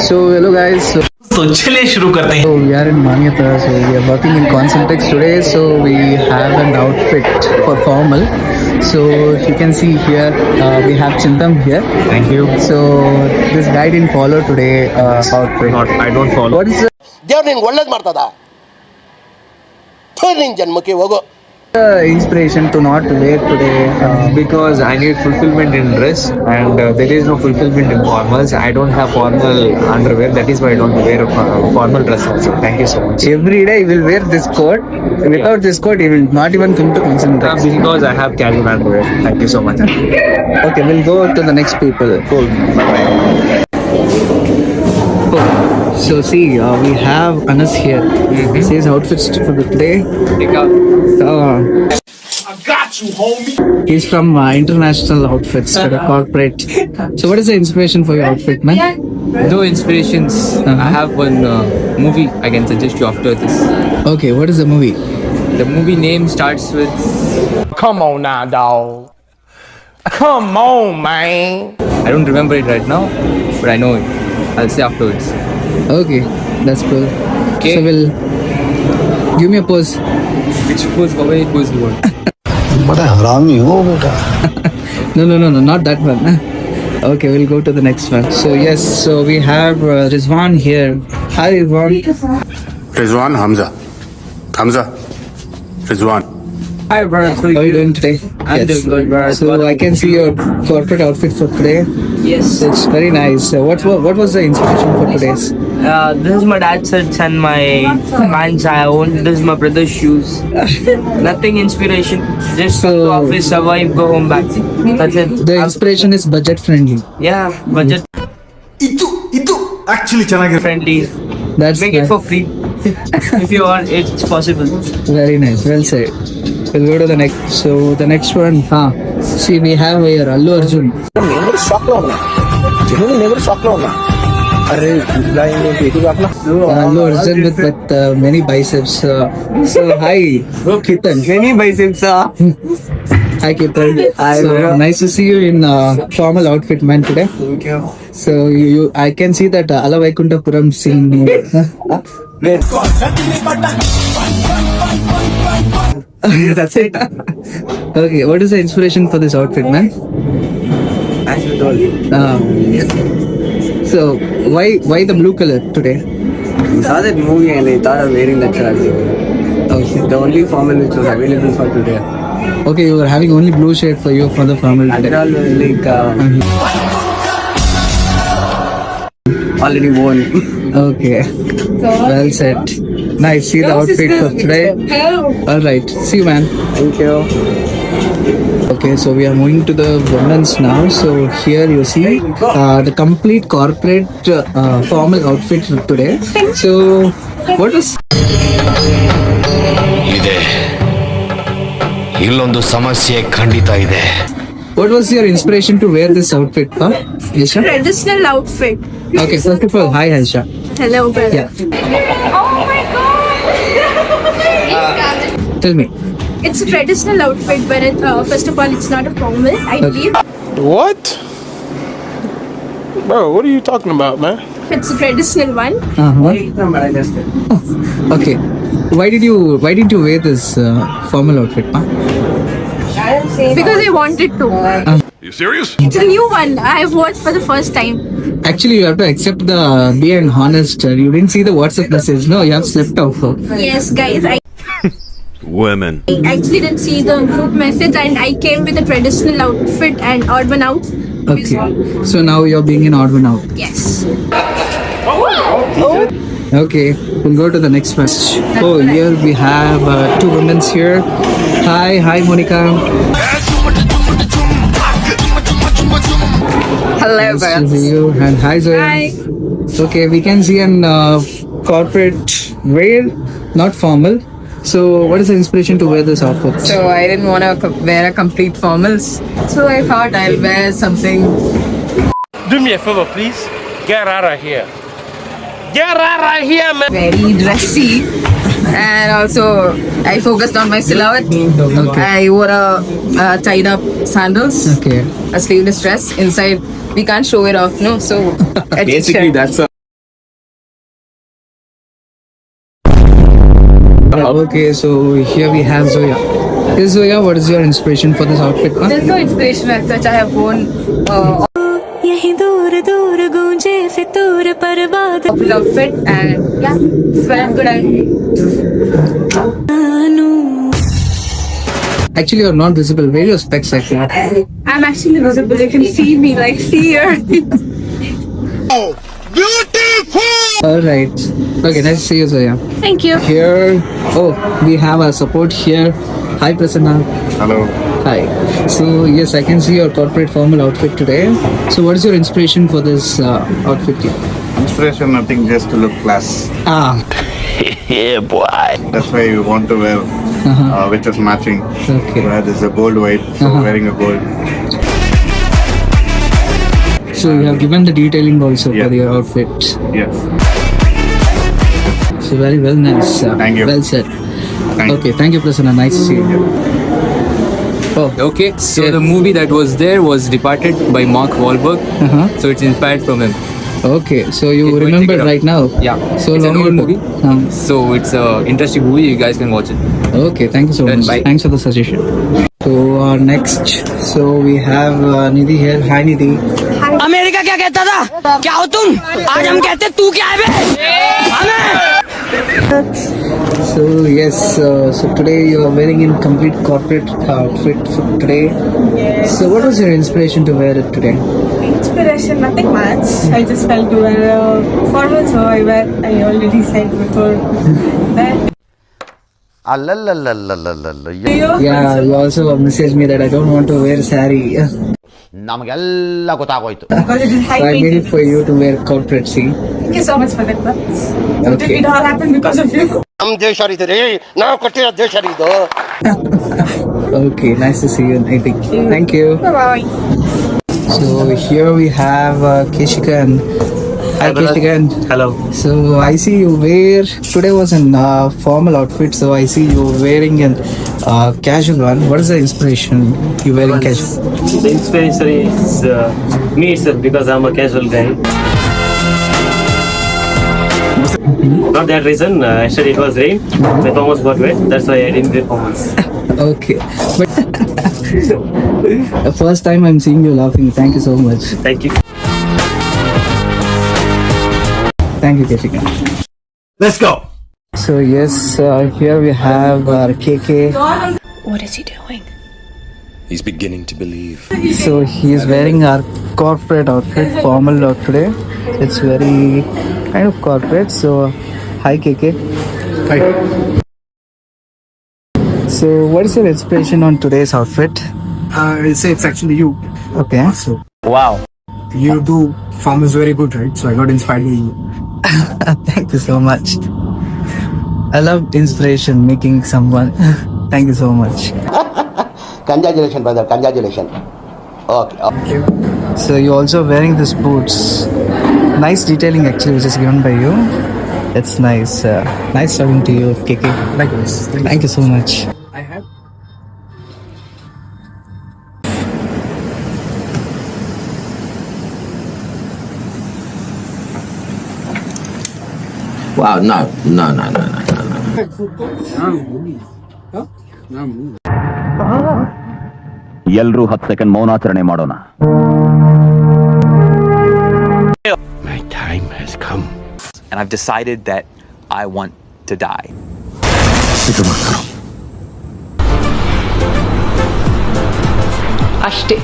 So hello guys. तो चलिए शुरू करते हैं. So we are in Manyata. So we are working in Concentrix today. So we have an outfit for formal. So you can see here we have Chintam here. Thank you. So this guy didn't follow today outfit. Not, I don't follow. What is ದೇವ್ರು ನಿನ್ಗೆ ಒಳ್ಳೇದು ಮಾಡ್ತದ ನಿನ್ ಜನ್ಮಕ್ಕೆ ಹೋಗೋ the inspiration to not wear today? Because I need fulfillment in dress and there is no fulfillment in formals. I don't have formal underwear. That is why I don't wear formal dress also. Thank you so much. Every day he will wear this coat. Without this coat, he will not even come to Concentrix. Because I have casual underwear. Thank you so much. Okay, we'll go to the next people. Cool. Bye-bye. So see, we have Anas here. See his outfits for the today. I got you, homie. He's from International Outfits, the corporate. So what is the inspiration for your outfit, man? No inspirations. I have one movie I can suggest you after this. Okay, what is the movie? The movie name starts with... Come on now, dog. Come on, man. I don't remember it right now, but I know it. I'll say afterwards. Okay, that's cool. Okay. So we'll give me a pose. Which pose, how many pose you want? बड़ा हरामी हो बेटा. No, not that one. Okay, we'll go to the next one. So yes, so we have Rizwan here. Hi Rizwan. Rizwan Hamza Rizwan. Hi brother. How are you doing today? I'm doing good, brother. So I can see your corporate outfit for today. Yes. It's very nice. What was the inspiration for today's? This is my dad's shirts and my pants I own. This is my brother's shoes. Nothing inspiration. Just go to office, survive, go home back. That's it. The inspiration is budget friendly. Yeah, budget ಇದು actually ಚೆನ್ನಾಗಿದೆ. friendly. That's Make it for free. If you want, it's possible. very nice. Well said. We'll go to the next. So the next one, see we have here Allu Arjun. Allu Arjun with many biceps. So hi, Ketan. Many biceps, Hi Ketan. So nice to see you in formal outfit, man, today. Thank you. So you I can see that Alavaikunthapuram scene. That's it. Okay, what is the inspiration for this outfit, man? As you told. So why the blue color today? I saw that movie and I thought of wearing that shirt. Okay. The only formal which was available for today. Okay, you were having only blue shade for you for the formal They're today. all like already worn. Okay, well said. Nice. See the outfit for today. All right. See you, man. Thank you. Okay, so we are moving to the women's now. So here you see the complete corporate formal outfit for today. So what was? ಇದೆ ಇಲ್ಲೊಂದು ಸಮಸ್ಯೆ ಖಂಡಿತ ಇದೆ. What was your inspiration to wear this outfit, Aisha? Traditional outfit. Okay, first of all, hi Aisha. Hello, brother. Yeah. Oh my god! Tell me. It's a traditional outfit, but first of all, it's not a formal, I believe. What? Bro, what are you talking about, man? It's a traditional one. Okay. Why did you wear this formal outfit, Because I wanted to. You serious? It's a new one. I have watched for the first time. Actually, you have to accept the being honest. You didn't see the WhatsApp message. No, you have slipped off. Yes, guys. I Women. actually didn't see the group message, and I came with a traditional outfit and odd one out. Okay. So now you're being an odd one out. Yes. Okay, we'll go to the next one. Oh, here we have two women here. Hi, Monica. Hello, Nice to see you. And hi, Zoe. Hi. Okay, we can see an corporate wear, not formal. So, what is the inspiration to wear this outfit? So I didn't want to wear a complete formals. So I thought I'll wear something. Do me a favor, please. Get out of here. Get out of here, man. Very dressy. And also I focused on my silhouette. Okay. I wore a tied up sandals, Okay. a sleeveless dress. Inside we can't show it off, no? So I just Basically, shared. that's a Okay, so here we have Zoya. Yes, Zoya, what is your inspiration for this outfit? Huh? There's no inspiration as such. I have worn office outfit and yeah, it's very good. Actually, you're not visible. Where are your specs actually? I'm actually visible. You can see me, like, see here. Alright. Okay, nice to see you, Zoya. Thank you. Here, we have our support here. Hi, Prasanna. Hello. Hi. So, yes, I can see your corporate formal outfit today. So, what is your inspiration for this outfit? Inspiration, nothing, just to look class. Yeah, boy. That's why you want to wear, which is matching. Okay. Where there's a gold white, so wearing a gold. So, you have given the detailing also Yeah. for your outfit. Yes. So, very well, nice. Thank you. Well said. Thank Okay, thank you, Prasanna. Nice to see you. Oh, Okay, so Yeah. the movie that was there was Departed by Mark Wahlberg. So it's inspired from him. okay. So, you Okay, go and remember check it out. right now? Yeah. So It's an long old ago. movie. So it's a interesting movie. You guys can watch it. Okay, thank you so Done, much. bye. Thanks for the suggestion. So next, so we have Nidhi here. Hi Nidhi. America क्या कहता था? क्या हो तुम? आज हम कहते तू क्या है बे? So yes, so today you are wearing in complete corporate outfit for today. Yes. So what was your inspiration to wear it today? Inspiration, nothing much. I just felt to wear formal, so I already said before that. Yeah, you also messaged me that I don't want to wear sari. ನಮಗೆಲ್ಲ ಗೊತ್ತಾಗೋಯ್ತು. Because it is high So I made it maintenance. for you to wear corporate. See. Thank you so much for that. But Okay. it all happened because of you. ನಮ್ಮ ದೇಶ ರೀ ನಾವು ಕೊಟ್ಟಿರೋ ದೇಶ ಇದು. Okay, nice to see you, Nidhi. Thank you. Bye. So here we have Keshika and hi Keshika. And Hello. so I see you wear today was an formal outfit. So I see you wearing an casual one. What is the inspiration you wearing casual? The inspiration is me itself because I'm a casual guy. Not that reason. Actually, it was rain. My Thomas got wet. That's why I didn't wear Thomas. Okay, but the first time I'm seeing you laughing. Thank you so much. Thank you. Thank you, Keshika. Let's go. So yes, here we have our KK. What is he doing? He's beginning to believe. So he is wearing our corporate outfit, formal look today. It's very kind of corporate. So hi KK. Hi. So what is your inspiration on today's outfit? I'll say it's actually you. Okay. So Wow. you do farmers very good, right? So I got inspired by you. Thank you so much. I love inspiration making someone. Thank you so much. Congratulations, brother. Congratulations. Okay. So you're also wearing these boots. Nice detailing actually, which is given by you. It's nice. Nice talking to you, KK. Likewise. Thank you so much. I have. Wow, no. ಎಲ್ರೂ 10 second ಮೌನಾಚರಣೆ ಮಾಡೋಣ. My time has come. And I've decided that I want to die. ಅಷ್ಟೇ.